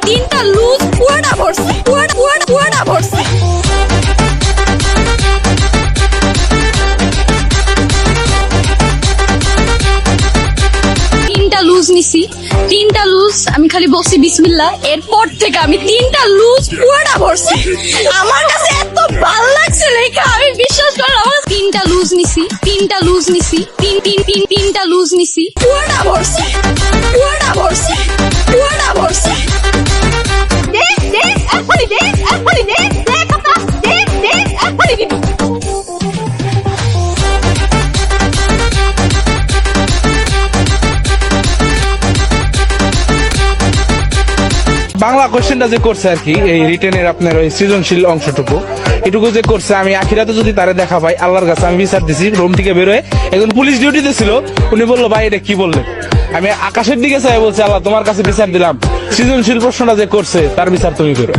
তিনটা লুজ পুরোটা ভরছি, পুরোটা ভরছি। তিনটা লুজ নিছি, তিনটা লুজ আমি খালি বলছি বিসমিল্লাহ, এরপর থেকে আমি তিনটা লুজ পুরোটা ভরছি। আমার কাছে এত ভালো লাগছে লেখা, আমি বিশ্বাস করলাম। আমার তিনটা লুজ নিছি, তিনটা লুজ নিছি, তিনটা লুজ নিছি, পুরোটা ভরছি, পুরোটা ভরছি, পুরোটা ভরছি। দে দে এখনই দে, এখনই দে, দে কথা, দে দে এখনই দিবি। বাংলা কোশ্চেনটা যে করছে আর কি, এই রিটেনের আপনার ওই সৃজনশীল অংশটুকু এটুকু যে করছে, আমি আখিরাতে যদি তারে দেখা পাই, আল্লাহর কাছে আমি বিচার দিছি। রুম থেকে বেরোয় একজন পুলিশ ডিউটিতে ছিল, উনি বললো ভাই এটা কি বললেন। আমি আকাশের দিকে চাই বলছি আল্লাহ তোমার কাছে বিচার দিলাম, সৃজনশীল প্রশ্নটা যে করছে তার বিচার তুমি করো।